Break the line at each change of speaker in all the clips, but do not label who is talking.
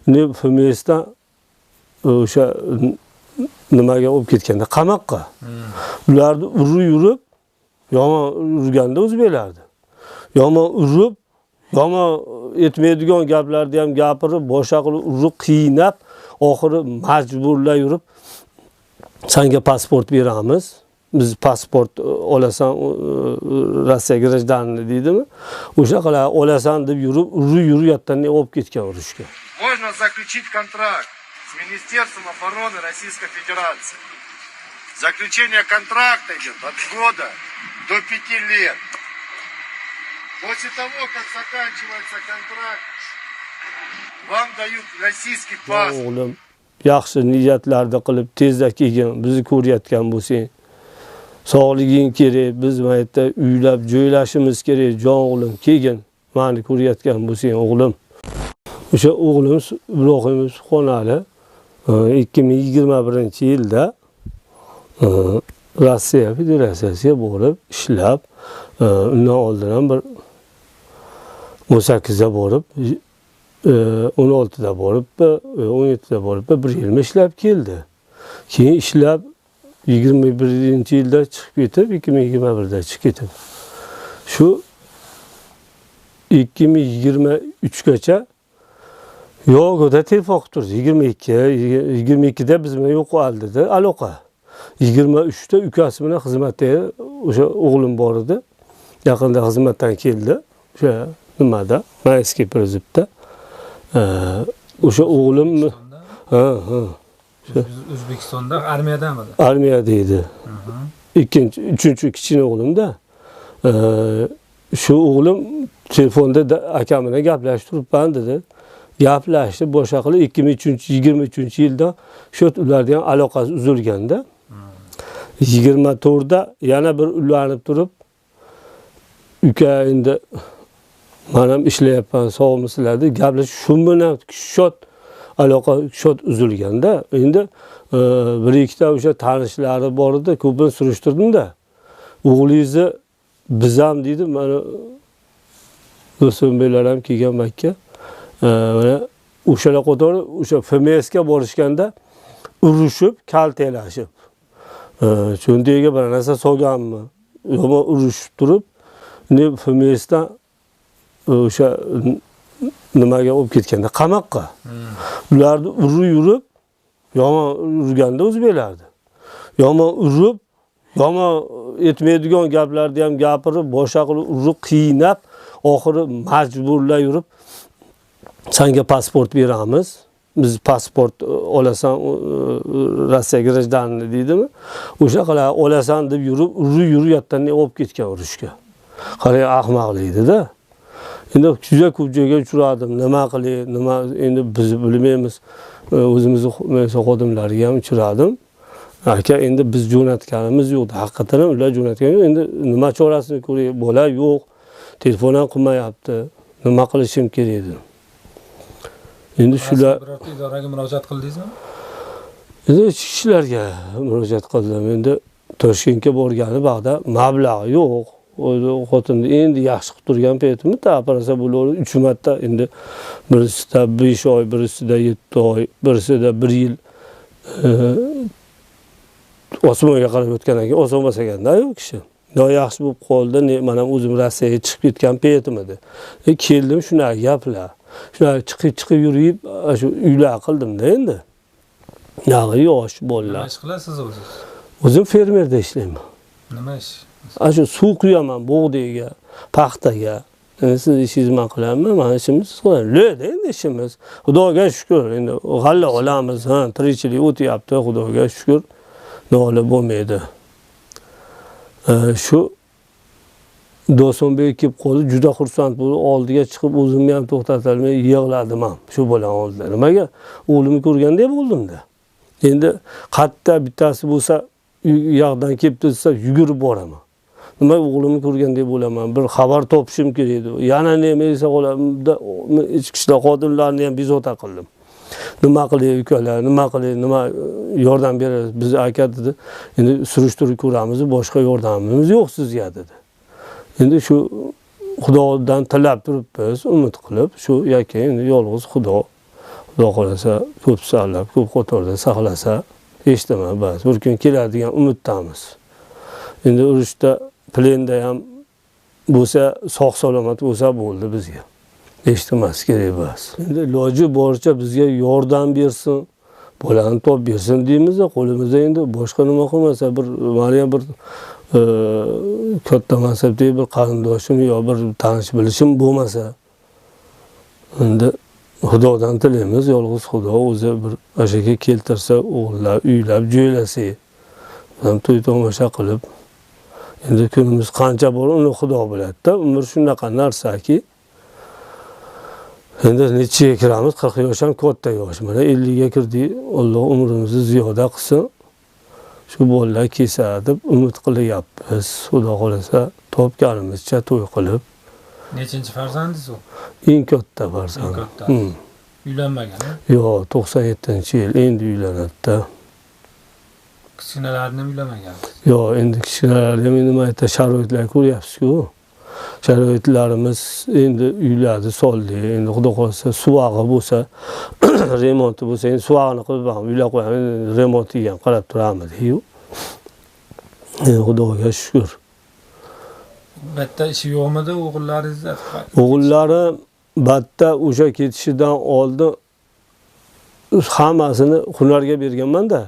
ne FMSdan o'sha nimaga olib ketganda qamoqqa. Ularni yurib, yomon urganda o'zbeklardi. Yomon urib, yomon etmaydigan gaplarni ham gapirib, boshqa qilib urib qiynab, oxiri majburlab yurib, senga pasport beramiz. Biz pasport olasan Rossiya grajdanini deydimi? O'sha qilib olasan deb yurib, yurayotdan olib ketgan urushga.
Можно заключить контракт с Министерством обороны Российской Федерации. Заключение контракта идет от года до 5 лет. После того, как заканчивается контракт, вам дают российский паспорт.
Oğlum, yaxshi niyatlarda qilib tezda kelgin, bizni ko'rayotgan bo'lsang. Sog'liging kerak, biz maytda uylab joylashimiz kerak, jon o'g'lim, kelgin. Meni ko'rayotgan bo'lsang, o'g'lim. O'sha o'g'limiz Ibrohim Subhonali 2021-yilda Rossiya Federatsiyasiga borib ishlab, undan oldin ham bir 18da borib, 16da borib, 17da borib, bir yil ishlab keldi. Keyin ishlab 21-yilda chiqib ketib, 2021da chiqib ketib. Shu 2023gacha yo'g'ida telefon qilib turdi. 22da biz bilan yo'q qoldi aloqa. 23da ukasi bilan xizmatda o'sha o'g'lim bor edi. Yaqinda xizmatdan keldi. O'sha nimada, Mayskiy prezidentda. O'sha o'g'lim
O'zbekistonda armiyadami?
Armiyada edi. Uchinchi kichkina o'g'limda. Shu o'g'lim telefonda akam bilan gaplashib turibman dedi. Gaplashdi, boshqa qilib 2023-yilda shu ularning ham aloqasi uzilganda 24da yana bir ulanib turib, uka endi men ham ishlayapman, sog'misizlar deb gaplashib, shu bilan shot aloqa shot uzilganda endi bir ikkita o'sha tanishlari bor edi, ko'pini surishtirdim-da. O'g'lingizni biz ham dedi, mana do'stim beylar ham kelgan Makka. Mana o'shalar qatori o'sha FMSga borishganda urushib, kaltaklashib. Cho'ntagiga bir narsa solganmi? Yomon urushib turib, ne FMSdan o'sha nimaga olib ketganda qamoqqa. Ularni yurib, yomon urganda o'zbeklardi. Yomon urib, yomon etmaydigan gaplarni ham gapirib, boshqa qilib urib qiynab, oxiri majburlab yurib, senga pasport beramiz. Biz pasport olasan Rossiya grajdanini deydimi? O'sha qilib olasan deb yurib, yurayotdan olib ketgan urushga. Qarang, ahmoqlikda. Endi juda ko'p joyga uchradim. Nima qilay, nima endi biz bilmaymiz. O'zimizni xodimlariga ham uchradim. Aka, endi biz jo'natganimiz yo'q. Haqiqatan ham ular jo'natgan yo'q. Endi nima chorasini ko'ray? Bola yo'q. Telefon ham qilmayapti. Nima qilishim kerak edi? Endi shular
birorta idoraga murojaat qildingizmi?
Endi ichki ishlarga murojaat qildim. Endi Toshkentga borgani vaqtda mablag' yo'q. Xotinni endi yaxshi qilib turgan paytimda ta'parasa bo'ladi 3 marta, endi birisida 5 oy, birisida 7 oy, birisida 1 yil osmonga qarab o'tgandan keyin oson bo'lsa-ganda yo'q kishi. No yaxshi bo'lib qoldi, men ham o'zim Rossiyaga chiqib ketgan paytim edi. Keldim shunaqa gaplar. Shunaqa chiqib yurib, shu uylar qildim-da endi. Nag'i yosh bolalar.
Nima ish qilasiz o'zingiz?
O'zim fermerda ishlayman.
Nima ish?
Shu suv quyaman bug'doyga, paxtaga. Siz ishingizni qilaman, men ishimiz qilamiz. Lo'da endi ishimiz. Xudoga shukr, endi g'alla olamiz, tirikchilik o'tyapti, Xudoga shukr. Nola bo'lmaydi. Shu Do'sonbek kelib qoldi, juda xursand bo'ldi, oldiga chiqib o'zimni ham to'xtatolmay yig'ladim ham shu bola oldida. Nimaga? O'g'limni ko'rgandek bo'ldim-da. Endi qatta bittasi bo'lsa, yoqdan kelib desa yugurib boraman. Nima o'g'limni ko'rgandek bo'laman, bir xabar topishim kerak edi. Yana nima desa qo'limda ichki ishlar xodimlarini ham bezovta qildim. Nima qilay ukalar, nima qilay, nima yordam berasiz? Biz aka dedi, endi surishtirib ko'ramiz, boshqa yordamimiz yo'q sizga dedi. Endi shu Xudodan tilab turibmiz, umid qilib, shu yakka endi yolg'iz Xudo Xudo xolasa ko'p saqlab, ko'p qatorda saqlasa, eshitaman bas. Bir kun keladigan umiddamiz. Endi urushda, plenda ham bo'lsa, sog' salomat bo'lsa bo'ldi bizga. Eshitmas kerak bas. Endi iloji boricha bizga yordam bersin, bolani topib bersin deymiz, qo'limizda endi boshqa nima qilmasa, bir mana bir katta mansabdagi bir qarindoshim yo bir tanish bilishim bo'lmasa, endi Xudodan tilaymiz, yolg'iz Xudo o'zi bir ashaga keltirsa, o'g'illab, uylab, joylasak, ham to'y tomosha qilib, endi kunimiz qancha bor, uni Xudo biladi-da. Umr shunaqa narsaki, endi nechiga kiramiz? 40 yosh ham katta yosh. Mana 50 ga kirdik. Alloh umrimizni ziyoda qilsin. Shu bolalar kelsa deb umid qilyapmiz. Xudo xolasa topganimizcha to'y qilib.
Nechinchi farzandingiz u?
Eng katta farzand.
Eng katta. Uylanmagan, ha?
Yo'q, 97-yil endi uylanadi-da.
Kichkinalarni ham uylamagan.
Yo'q, endi kichkinalarga men nima ayta sharoitlar ko'ryapsiz-ku. Sharoitlarimiz endi uylarni soldi. Endi Xudo xolasa suvag'i bo'lsa, remonti bo'lsa, endi suvag'ini qilib ham uylab qo'yamiz. Remontiga ham qarab turamiz-ku. Xudoga shukr.
Bitta ishi yo'qmidi o'g'illaringizda?
O'g'illari batta o'sha ketishidan oldin hammasini hunarga berganman-da.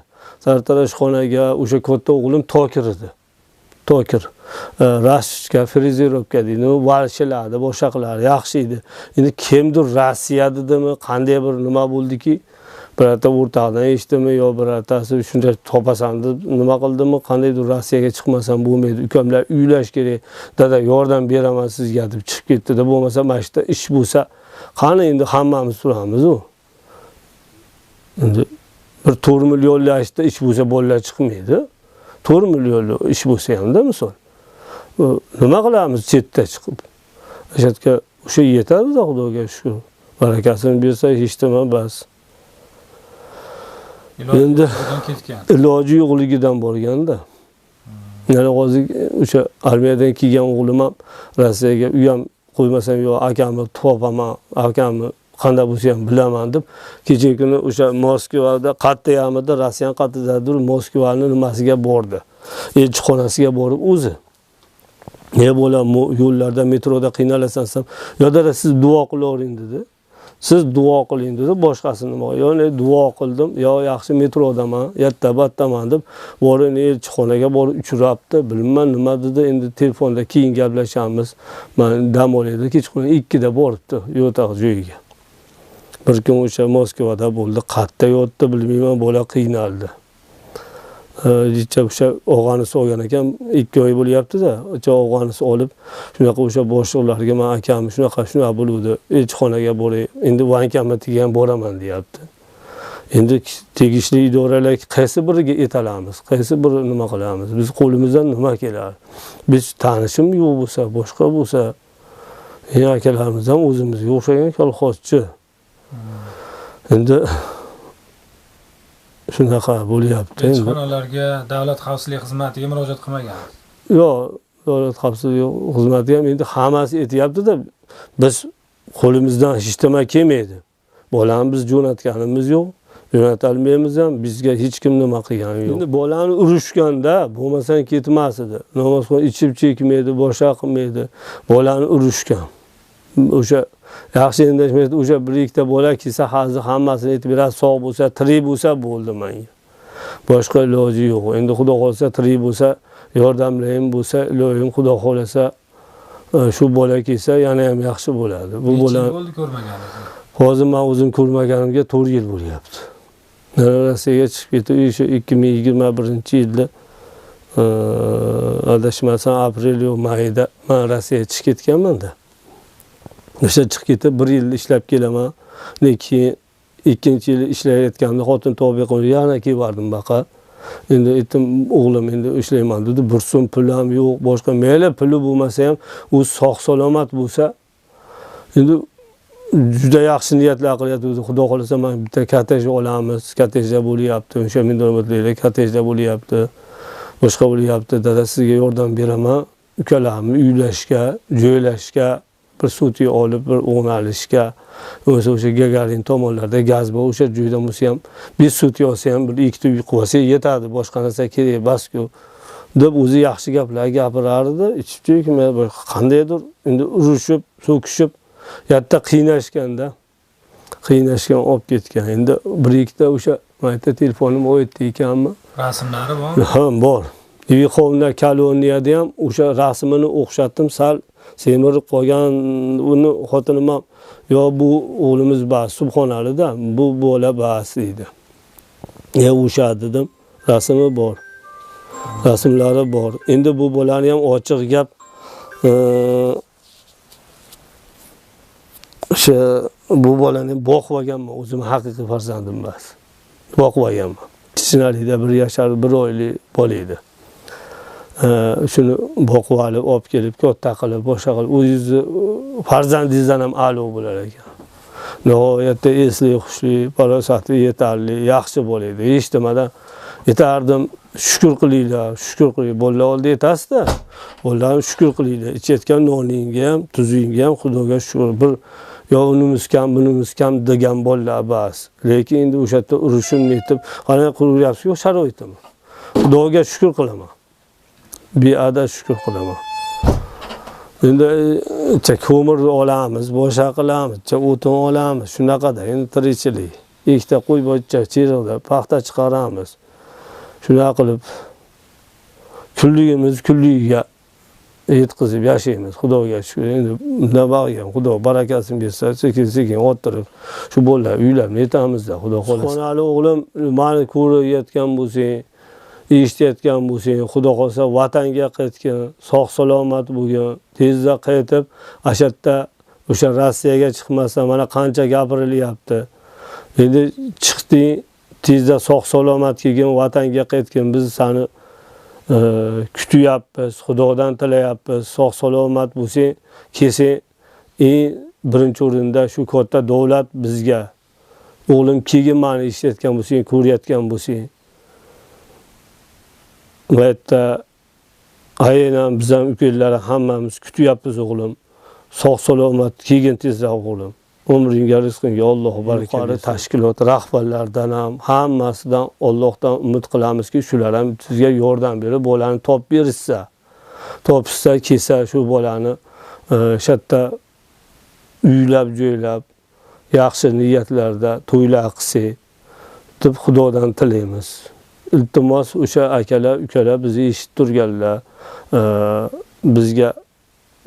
Sartaroshxonaga o'sha katta o'g'lim tokir edi. Tokir. Rashka, frizirovka deydi, valshilardi, boshaqlar yaxshi edi. Endi kimdir Rossiya dedimi, qanday bir nima bo'ldiki, birata o'rtaqdan eshitdimi yo biratasi shunday topasan deb nima qildimi, qandaydir Rossiyaga chiqmasam bo'lmaydi, ukamlar uylash kerak, dada yordam beraman sizga deb chiqib ketdi-da, bo'lmasa mashta ish bo'lsa, qani endi hammamiz turamiz-ku. Endi bir 4 millionlashda ish bo'lsa bolalar chiqmaydi. 4 millionlik ish bo'lsa ham-da misol. Nima qilamiz chetda chiqib? Ashadga o'sha yetadi-da, Xudoga shukr. Barakasini bersa eshitaman bas. Endi iloji yo'qligidan borganda. Yana hozir o'sha armiyadan kelgan o'g'lim ham Rossiyaga u ham qo'ymasam yo akamni topaman, akamni qanday bo'lsa ham bilaman deb kecha kuni o'sha Moskvada qattayamida Rossiya qattidadir Moskvaning nimasiga bordi. Elchixonasiga borib o'zi. Ne bo'lam yo'llarda metroda qiynalasan, yo dada siz duo qilavering dedi. Siz duo qiling dedi, boshqasini nima? Yo ne duo qildim, yo yaxshi metrodaman, yatta-battaman deb borib elchixonaga borib uchrabdi. Bilmayman nima dedi, endi telefonda keyin gaplashamiz. Men dam olaydi, kechqurun 2 da boribdi yo'taq joyiga. Bir kun o'sha Moskvada bo'ldi, qatta yotdi, bilmayman, bola qiynaldi. Jicha o'sha og'anisi olgan ekan, 2 oy bo'lyapti-da. O'sha og'anisi olib, shunaqa o'sha boshliqlarga men akamni shunaqa bo'ldi, elchixonaga boray, endi bankamatiga ham boraman deyapti. Endi tegishli idoralar qaysi biriga etalamiz, qaysi biri nima qilamiz? Biz qo'limizdan nima kelar? Biz tanishim yo'q bo'lsa, boshqa bo'lsa, akalarimiz ham o'zimizga o'xshagan kolxozchi. Endi shunaqa bo'lyapti.
Elchixonalarga, davlat xavfsizlik xizmatiga murojaat qilmagansiz?
Yo'q, davlat xavfsizlik xizmati ham endi hammasi aytayapti-da, biz qo'limizdan hech nima kelmaydi. Bolani biz jo'natganimiz yo'q, jo'natalmaymiz ham, bizga hech kim nima qilgani yo'q. Endi bolani urushganda bo'lmasang ketmas edi. Namoz ichib chekmaydi, boshqa qilmaydi. Bolani urushgan. O'sha yaxshi endashmaydi, o'sha bir ikkita bola kelsa, hozir hammasini aytib beradi, sog' bo'lsa, tirik bo'lsa bo'ldi menga. Boshqa iloji yo'q. Endi Xudo xolasa tirik bo'lsa, yordamlayim bo'lsa, iloyim Xudo xolasa shu bola kelsa, yana ham yaxshi bo'ladi. Bu bola
bo'ldi ko'rmaganingiz?
Hozir men o'zim ko'rmaganimga 4 yil bo'lyapti. Rossiyaga chiqib ketib, o'sha 2021-yilda adashmasam aprel yo mayda men Rossiyaga chiqib ketganman-da. O'sha chiqib ketib 1 yil ishlab kelaman. Lekin 2-yil ishlayotganda xotin tobi qilib yana keldim baqa. Endi aytdim, o'g'lim endi ishlayman dedi. Bir so'm pulim yo'q, boshqa mayli puli bo'lmasa ham, u sog' salomat bo'lsa, endi juda yaxshi niyatlar qilyapti. Xudo xolasa men bitta kottej olamiz, kottejda bo'lyapti. O'sha mindomatliklar kottejda bo'lyapti. Boshqa bo'lyapti. Dada sizga yordam beraman. Ukalarimni uylashga, joylashga bir sutiy olib bir o'nalishga o'sha Gagarin tomonlarda gaz bor, o'sha joyda bo'lsa ham bir sutiy olsa ham bir ikkita uy qilsa yetadi, boshqa narsa kerak emas-ku deb o'zi yaxshi gaplar gapirardi. Ichib bir qandaydir endi urushib, so'kishib, yatta qiynashgan olib ketgan. Endi bir ikkita o'sha mayta telefonim o'tdi ekanmi?
Rasmlari bormi?
Ha, bor. Yuqorida koloniyada ham o'sha rasmini o'xshatdim, sal semirib qolgan. Uni xotinim ham yo bu o'g'limiz bas Subhonalida, bu bola bas dedi. O'sha dedim, rasmi bor. Rasmlari bor. Endi bu bolani ham ochiq gap o'sha bu bolani boqib olganman, o'zim haqiqiy farzandim emas. Boqib olganman. Kichkinalikda 1 yashar 1 oylik bola edi. Shuni boqib olib kelib, katta qilib, boshqa qilib, o'zingizni farzandingizdan ham a'lo bo'lar ekan. Nihoyatda esli, xushli, farosati yetarli, yaxshi bo'ladi. Hech nimadan yetardim. Shukr qilinglar, shukr qiling. Bolalar oldi yetasizda. Bolalarni shukr qilinglar. Ichayotgan noningga ham, tuzingga ham Xudoga shukr. Bir yo unimiz kam, bunimiz kam degan bolalar bas. Lekin endi o'sha yerda urushim netib, qanday qilyapsiz-ku sharoitim. Xudoga shukr qilaman. Beada shukr qilaman. Endi ko'mir olamiz, boshqa qilamiz, o'tin olamiz, shunaqada endi tirikchilik. Ikkita qo'y bocha cheriqda paxta chiqaramiz. Shuna qilib kulligiga yetkazib yashaymiz. Xudoga shukr. Endi nima bo'lgan, Xudo barakasini bersa, sekin o'tirib shu bolalar uylarni yetamizda, Xudo xolasa. Xonali o'g'lim, meni ko'rayotgan bo'lsang, eshitayotgan bo'lsang, Xudo xolasa vatanga qaytgan, sog' salomat bo'lgan, tezda qaytib, ashatda o'sha Rossiyaga chiqmasa, mana qancha gapirilyapti. Endi chiqding, tezda sog' salomat kelgan, vatanga qaytgan, biz seni kutyapmiz, Xudodan tilayapmiz, sog' salomat bo'lsang, kelsang, birinchi o'rinda shu katta davlat bizga. O'g'lim kelgin, meni eshitayotgan bo'lsang, ko'rayotgan bo'lsang. Va yerda aynan biz ham ukalar hammamiz kutyapmiz o'g'lim. Sog' salomat kelgin tezda o'g'lim. Umringga, rizqingga Alloh baraka bersin. Tashkilot rahbarlaridan ham, hammasidan Allohdan umid qilamizki, shular ham sizga yordam berib, bolani topib berishsa, kelsa shu bolani shatda uylab, joylab, yaxshi niyatlarda to'ylar qilsa deb Xudodan tilaymiz. Iltimos o'sha akalar, ukalar bizni eshitib turganlar, bizga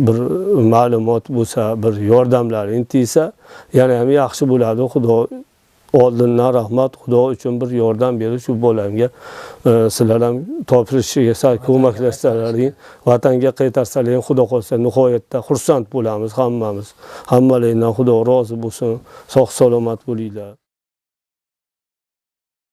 bir ma'lumot bo'lsa, bir yordamlaring tegsa, yana ham yaxshi bo'ladi. Xudo oldindan rahmat, Xudo uchun bir yordam berib shu bolamga sizlar ham topirishiga ko'maklashsalaring, vatanga qaytarsalaring, Xudo xolsa nihoyatda xursand bo'lamiz hammamiz. Hammalardan Xudo rozi bo'lsin. Sog' salomat bo'linglar.